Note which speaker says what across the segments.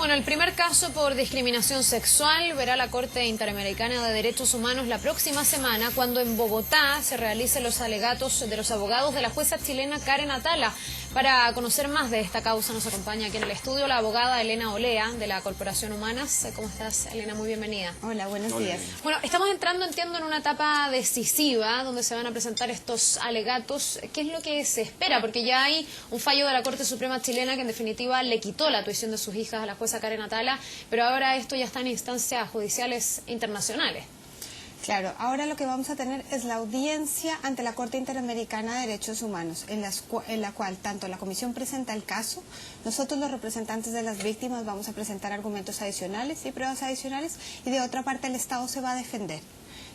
Speaker 1: Bueno, el primer caso por discriminación sexual verá la Corte Interamericana de Derechos Humanos la próxima semana, cuando en Bogotá se realicen los alegatos de los abogados de la jueza chilena Karen Atala. Para conocer más de esta causa nos acompaña aquí en el estudio la abogada Elena Olea, de la Corporación Humanas. ¿Cómo estás, Elena? Muy bienvenida.
Speaker 2: Hola, buenos días.
Speaker 1: Bueno, estamos entrando, entiendo, en una etapa decisiva donde se van a presentar estos alegatos. ¿Qué es lo que se espera? Porque ya hay un fallo de la Corte Suprema chilena que en definitiva le quitó la tuición de sus hijas a la jueza Karen Atala, pero ahora esto ya está en instancias judiciales internacionales.
Speaker 2: Claro, ahora lo que vamos a tener es la audiencia ante la Corte Interamericana de Derechos Humanos, en la cual tanto la Comisión presenta el caso, nosotros los representantes de las víctimas vamos a presentar argumentos adicionales y pruebas adicionales, y de otra parte el Estado se va a defender.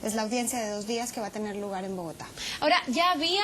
Speaker 2: Es la audiencia de 2 días que va a tener lugar en Bogotá.
Speaker 1: Ahora, ya había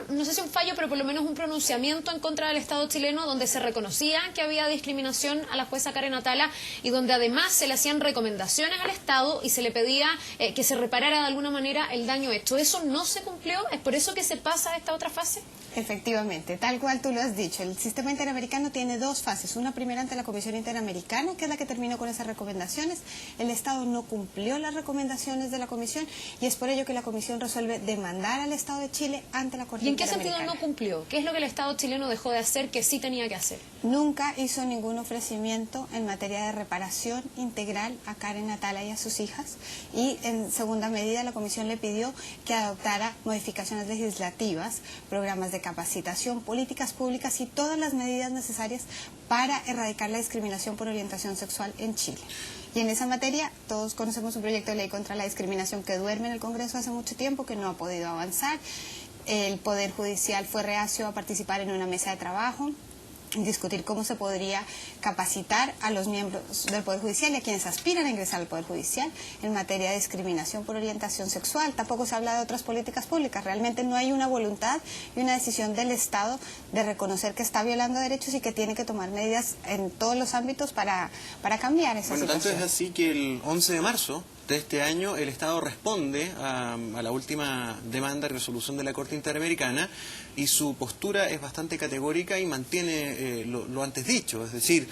Speaker 1: no sé si un fallo, pero por lo menos un pronunciamiento en contra del Estado chileno donde se reconocía que había discriminación a la jueza Karen Atala y donde además se le hacían recomendaciones al Estado y se le pedía que se reparara de alguna manera el daño hecho. ¿Eso no se cumplió? ¿Es por eso que se pasa a esta otra fase?
Speaker 2: Efectivamente, tal cual tú lo has dicho. El sistema interamericano tiene 2 fases. Una primera ante la Comisión Interamericana, que es la que terminó con esas recomendaciones. El Estado no cumplió las recomendaciones de la Comisión y es por ello que la Comisión resuelve demandar al Estado de Chile ante la Corte Interamericana.
Speaker 1: ¿Y en qué sentido no cumplió? ¿Qué es lo que el Estado chileno dejó de hacer que sí tenía que hacer?
Speaker 2: Nunca hizo ningún ofrecimiento en materia de reparación integral a Karen Atala y a sus hijas, y en segunda medida la Comisión le pidió que adoptara modificaciones legislativas, programas de capacitación, políticas públicas y todas las medidas necesarias para erradicar la discriminación por orientación sexual en Chile. Y en esa materia todos conocemos un proyecto de ley contra la discriminación que duerme en el Congreso hace mucho tiempo, que no ha podido avanzar. El Poder Judicial fue reacio a participar en una mesa de trabajo, discutir cómo se podría capacitar a los miembros del Poder Judicial y a quienes aspiran a ingresar al Poder Judicial en materia de discriminación por orientación sexual. Tampoco se habla de otras políticas públicas. Realmente no hay una voluntad y una decisión del Estado de reconocer que está violando derechos y que tiene que tomar medidas en todos los ámbitos para cambiar esa situación.
Speaker 3: Tanto es así que el 11 de marzo de este año el Estado responde a la última demanda y resolución de la Corte Interamericana, y su postura es bastante categórica y mantiene lo antes dicho, es decir,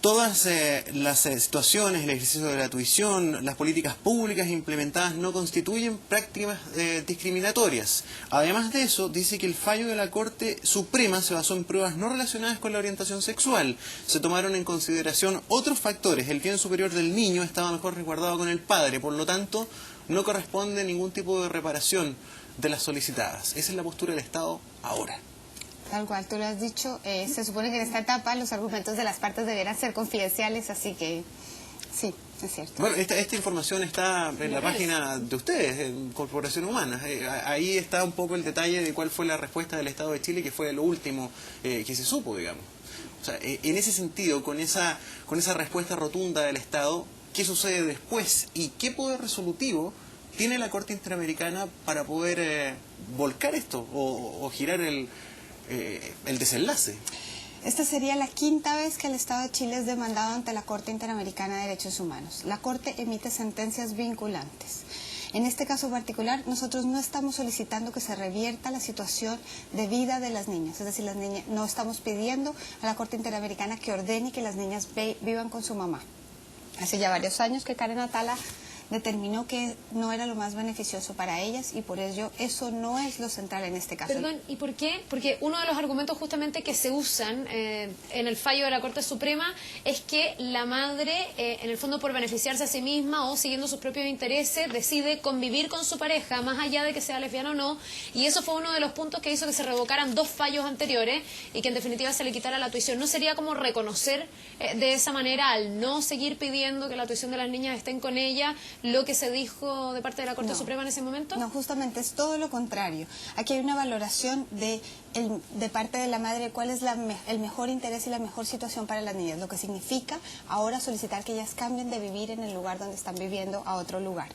Speaker 3: todas las situaciones, el ejercicio de la tuición, las políticas públicas implementadas no constituyen prácticas discriminatorias. Además de eso, dice que el fallo de la Corte Suprema se basó en pruebas no relacionadas con la orientación sexual. Se tomaron en consideración otros factores. El bien superior del niño estaba mejor resguardado con el padre, por lo tanto, no corresponde ningún tipo de reparación de las solicitadas. Esa es la postura del Estado ahora.
Speaker 2: Tal cual tú lo has dicho, se supone que en esta etapa los argumentos de las partes deberán ser confidenciales, así que sí, es cierto.
Speaker 3: Bueno, esta información está en la página de ustedes, en Corporación Humanas. Ahí está un poco el detalle de cuál fue la respuesta del Estado de Chile, que fue lo último que se supo, digamos. O sea, en ese sentido, con esa respuesta rotunda del Estado, ¿qué sucede después? ¿Y qué poder resolutivo tiene la Corte Interamericana para poder volcar esto o girar el desenlace?
Speaker 2: Esta sería la 5ª vez que el Estado de Chile es demandado ante la Corte Interamericana de Derechos Humanos. La Corte emite sentencias vinculantes. En este caso particular, nosotros no estamos solicitando que se revierta la situación de vida de las niñas. Es decir, las niñas, no estamos pidiendo a la Corte Interamericana que ordene que las niñas vivan con su mamá. Hace ya varios años que Karen Atala determinó que no era lo más beneficioso para ellas, y por ello eso no es lo central en este caso.
Speaker 1: Perdón, ¿y por qué? Porque uno de los argumentos justamente que se usan en el fallo de la Corte Suprema es que la madre, en el fondo por beneficiarse a sí misma o siguiendo sus propios intereses, decide convivir con su pareja, más allá de que sea lesbiana o no, y eso fue uno de los puntos que hizo que se revocaran 2 fallos anteriores y que en definitiva se le quitara la tuición. ¿No sería como reconocer de esa manera, al no seguir pidiendo que la tuición de las niñas estén con ella, lo que se dijo de parte de la Corte Suprema en ese momento?
Speaker 2: No, justamente es todo lo contrario. Aquí hay una valoración de parte de la madre cuál es el mejor interés y la mejor situación para las niñas, lo que significa ahora solicitar que ellas cambien de vivir en el lugar donde están viviendo a otro lugar.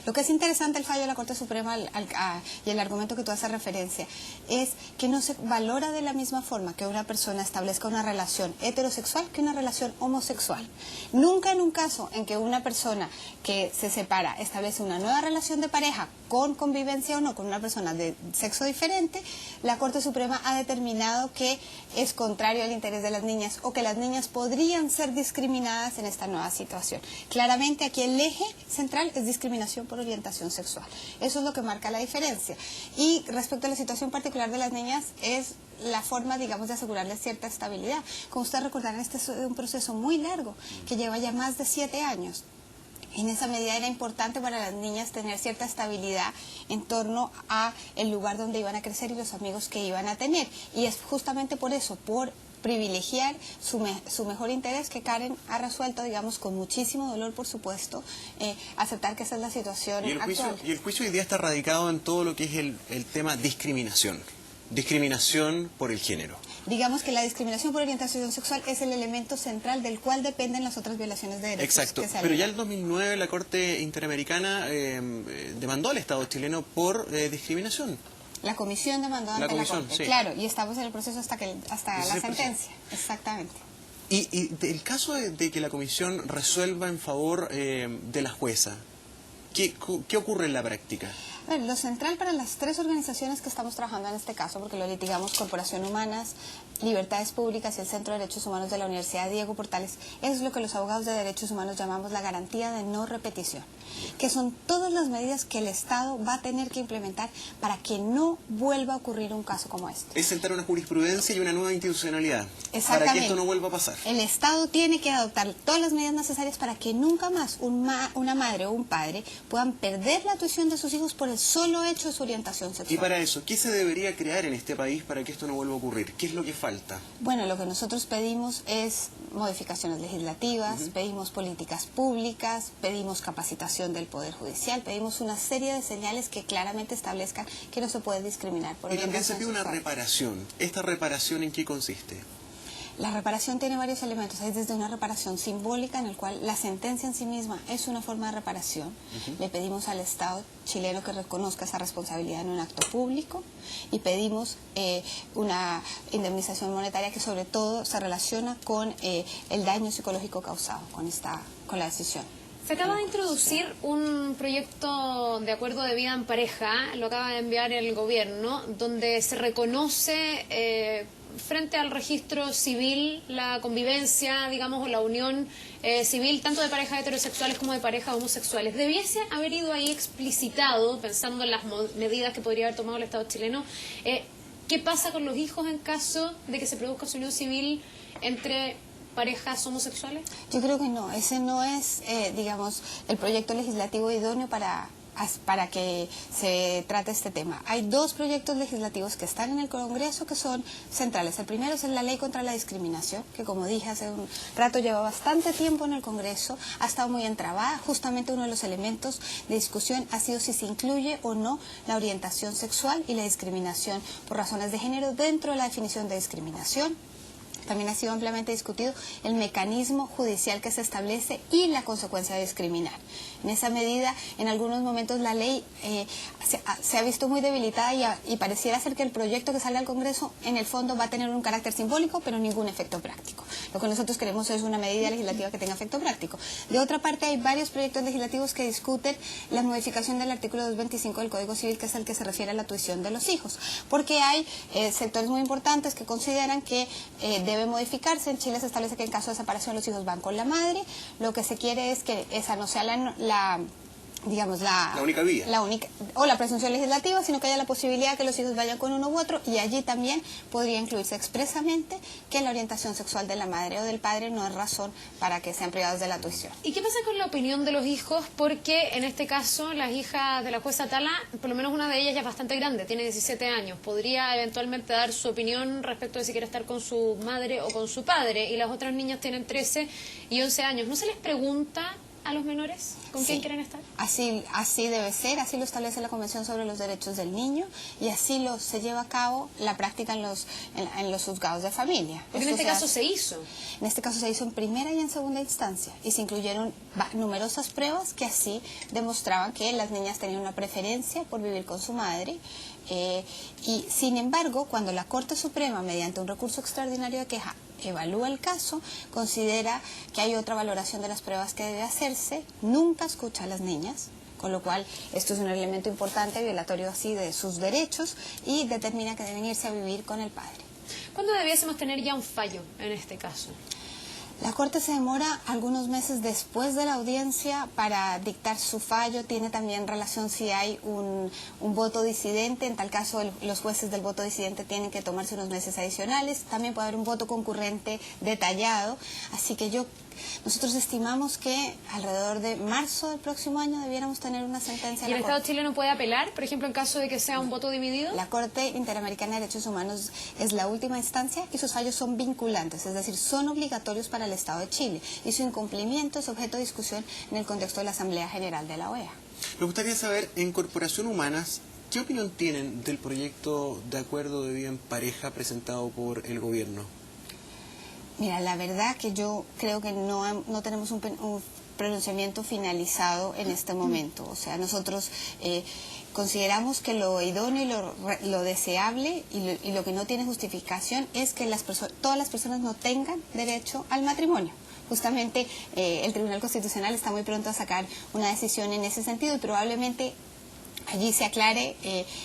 Speaker 2: Lo que es interesante el fallo de la Corte Suprema y el argumento que tú haces referencia es que no se valora de la misma forma que una persona establezca una relación heterosexual que una relación homosexual. Nunca en un caso en que una persona que se separa establece una nueva relación de pareja con convivencia o no con una persona de sexo diferente, la Corte Suprema ha determinado que es contrario al interés de las niñas o que las niñas podrían ser discriminadas en esta nueva situación. Claramente aquí el eje central es discriminación por orientación sexual. Eso es lo que marca la diferencia. Y respecto a la situación particular de las niñas es la forma, digamos, de asegurarles cierta estabilidad. Como ustedes recordarán, este es un proceso muy largo que lleva ya más de 7 años. En esa medida era importante para las niñas tener cierta estabilidad en torno a el lugar donde iban a crecer y los amigos que iban a tener. Y es justamente por eso, por privilegiar su mejor interés, que Karen ha resuelto, digamos, con muchísimo dolor, por supuesto, aceptar que esa es la situación actual.
Speaker 3: Y el juicio hoy día está radicado en todo lo que es el tema discriminación. Discriminación por el género.
Speaker 2: Digamos que la discriminación por orientación sexual es el elemento central del cual dependen las otras violaciones de derechos.
Speaker 3: Exacto,
Speaker 2: que se
Speaker 3: pero ya en el 2009 la Corte Interamericana demandó al Estado chileno por discriminación.
Speaker 2: La comisión demandó ante la Corte,
Speaker 3: sí.
Speaker 2: Claro, y estamos en el proceso hasta la sentencia. Exactamente.
Speaker 3: Y el caso de que la comisión resuelva en favor de la jueza, ¿qué ocurre en la práctica?
Speaker 2: Bueno, lo central para las 3 organizaciones que estamos trabajando en este caso, porque lo litigamos Corporación Humanas, Libertades Públicas y el Centro de Derechos Humanos de la Universidad Diego Portales, es lo que los abogados de derechos humanos llamamos la garantía de no repetición, que son todas las medidas que el Estado va a tener que implementar para que no vuelva a ocurrir un caso como este.
Speaker 3: Es sentar una jurisprudencia y una nueva institucionalidad para que esto no vuelva a pasar.
Speaker 2: El Estado tiene que adoptar todas las medidas necesarias para que nunca más una madre o un padre puedan perder la tuición de sus hijos por el solo hecho de su orientación sexual.
Speaker 3: Y para eso, ¿qué se debería crear en este país para que esto no vuelva a ocurrir? ¿Qué es lo que falta?
Speaker 2: Bueno, lo que nosotros pedimos es modificaciones legislativas, pedimos políticas públicas, pedimos capacitación del Poder Judicial, pedimos una serie de señales que claramente establezcan que no se puede discriminar por orientación sexual.
Speaker 3: Y también se pide una reparación. ¿Esta reparación en qué consiste?
Speaker 2: La reparación tiene varios elementos. Hay desde una reparación simbólica, en el cual la sentencia en sí misma es una forma de reparación. Le pedimos al Estado chileno que reconozca esa responsabilidad en un acto público y pedimos una indemnización monetaria que sobre todo se relaciona con el daño psicológico causado con la decisión.
Speaker 1: Se acaba de introducir un proyecto de acuerdo de vida en pareja, lo acaba de enviar el gobierno, donde se reconoce frente al registro civil la convivencia, digamos, o la unión civil, tanto de parejas heterosexuales como de parejas homosexuales. Debiese haber ido ahí explicitado, pensando en las medidas que podría haber tomado el Estado chileno, qué pasa con los hijos en caso de que se produzca su unión civil entre parejas homosexuales.
Speaker 2: Yo creo que no, ese no es, digamos, el proyecto legislativo idóneo para que se trate este tema. Hay 2 proyectos legislativos que están en el Congreso que son centrales. El primero es la Ley contra la Discriminación, que como dije hace un rato lleva bastante tiempo en el Congreso, ha estado muy entrabada. Justamente uno de los elementos de discusión ha sido si se incluye o no la orientación sexual y la discriminación por razones de género dentro de la definición de discriminación. También ha sido ampliamente discutido el mecanismo judicial que se establece y la consecuencia de discriminar. En esa medida, en algunos momentos la ley se ha visto muy debilitada y pareciera ser que el proyecto que sale al Congreso en el fondo va a tener un carácter simbólico, pero ningún efecto práctico. Lo que nosotros queremos es una medida legislativa que tenga efecto práctico. De otra parte, hay varios proyectos legislativos que discuten la modificación del artículo 225 del Código Civil, que es el que se refiere a la tuición de los hijos, porque hay sectores muy importantes que consideran que debe modificarse. En Chile se establece que en caso de separación los hijos van con la madre. Lo que se quiere es que esa no sea la única vía. O la presunción legislativa, sino que haya la posibilidad de que los hijos vayan con uno u otro, y allí también podría incluirse expresamente que la orientación sexual de la madre o del padre no es razón para que sean privados de la tuición.
Speaker 1: ¿Y qué pasa con la opinión de los hijos? Porque en este caso las hijas de la jueza Tala, por lo menos una de ellas ya es bastante grande, tiene 17 años, podría eventualmente dar su opinión respecto de si quiere estar con su madre o con su padre, y las otras niñas tienen 13 y 11 años. ¿No se les pregunta a los menores? ¿Con quién quieren estar?
Speaker 2: Así debe ser, así lo establece la Convención sobre los Derechos del Niño y así se lleva a cabo la práctica en los juzgados de familia.
Speaker 1: Porque en este caso se hizo.
Speaker 2: En este caso se hizo en primera y en segunda instancia y se incluyeron numerosas pruebas que así demostraban que las niñas tenían una preferencia por vivir con su madre. Y sin embargo, cuando la Corte Suprema, mediante un recurso extraordinario de queja, evalúa el caso, considera que hay otra valoración de las pruebas que debe hacerse, nunca escucha a las niñas, con lo cual esto es un elemento importante, violatorio así de sus derechos, y determina que deben irse a vivir con el padre.
Speaker 1: ¿Cuándo debiésemos tener ya un fallo en este caso?
Speaker 2: La Corte se demora algunos meses después de la audiencia para dictar su fallo. Tiene también relación si hay un voto disidente. En tal caso, los jueces del voto disidente tienen que tomarse unos meses adicionales. También puede haber un voto concurrente detallado. Así que nosotros estimamos que alrededor de marzo del próximo año debiéramos tener una sentencia.
Speaker 1: ¿Y el Estado chileno puede apelar, por ejemplo, en caso de que sea un voto dividido?
Speaker 2: La Corte Interamericana de Derechos Humanos es la última instancia y sus fallos son vinculantes, es decir, son obligatorios para el Estado de Chile y su incumplimiento es objeto de discusión en el contexto de la Asamblea General de la OEA.
Speaker 3: Me gustaría saber, en Corporación Humanas, ¿qué opinión tienen del proyecto de acuerdo de vida en pareja presentado por el gobierno?
Speaker 2: Mira, la verdad que yo creo que no tenemos un pronunciamiento finalizado en este momento. O sea, nosotros consideramos que lo idóneo y lo deseable y lo que no tiene justificación es que todas las personas no tengan derecho al matrimonio. Justamente el Tribunal Constitucional está muy pronto a sacar una decisión en ese sentido y probablemente allí se aclare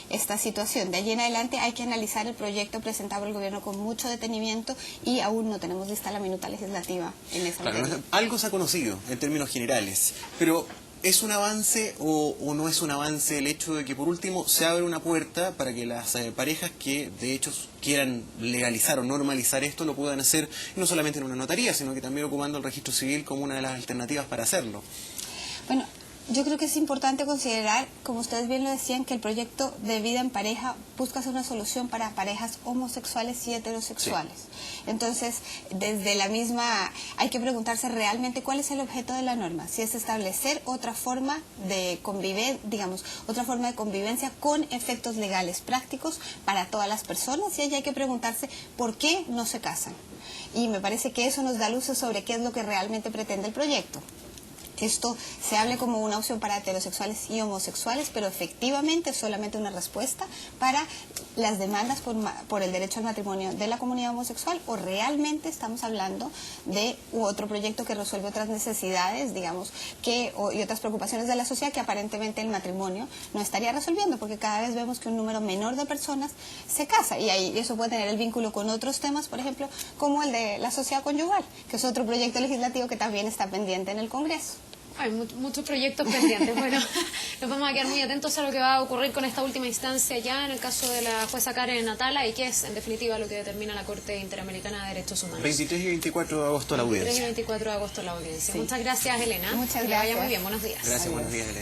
Speaker 2: esta situación. De allí en adelante hay que analizar el proyecto presentado por el gobierno con mucho detenimiento y aún no tenemos lista la minuta legislativa en esa materia.
Speaker 3: Algo se ha conocido en términos generales, pero ¿es un avance o no es un avance el hecho de que por último se abre una puerta para que las parejas que de hecho quieran legalizar o normalizar esto lo puedan hacer no solamente en una notaría, sino que también ocupando el registro civil como una de las alternativas para hacerlo?
Speaker 2: Bueno, yo creo que es importante considerar, como ustedes bien lo decían, que el proyecto de vida en pareja busca ser una solución para parejas homosexuales y heterosexuales. Sí. Entonces, desde la misma, hay que preguntarse realmente cuál es el objeto de la norma. Si es establecer otra forma de convivencia con efectos legales prácticos para todas las personas, y ahí hay que preguntarse por qué no se casan. Y me parece que eso nos da luces sobre qué es lo que realmente pretende el proyecto. Esto se hable como una opción para heterosexuales y homosexuales, pero efectivamente es solamente una respuesta para las demandas por el derecho al matrimonio de la comunidad homosexual, o realmente estamos hablando de otro proyecto que resuelve otras necesidades, y otras preocupaciones de la sociedad que aparentemente el matrimonio no estaría resolviendo, porque cada vez vemos que un número menor de personas se casa y eso puede tener el vínculo con otros temas, por ejemplo, como el de la sociedad conyugal, que es otro proyecto legislativo que también está pendiente en el Congreso.
Speaker 1: Hay muchos proyectos pendientes. Bueno, nos vamos a quedar muy atentos a lo que va a ocurrir con esta última instancia ya en el caso de la jueza Karen Atala y que es en definitiva lo que determina la Corte Interamericana de Derechos Humanos.
Speaker 3: 23 y 24 de agosto la audiencia.
Speaker 1: 23 y 24 de agosto la audiencia. Sí. Muchas gracias, Elena.
Speaker 2: Muchas gracias.
Speaker 1: Que vaya muy bien. Buenos días.
Speaker 3: Gracias, buenos días, Elena.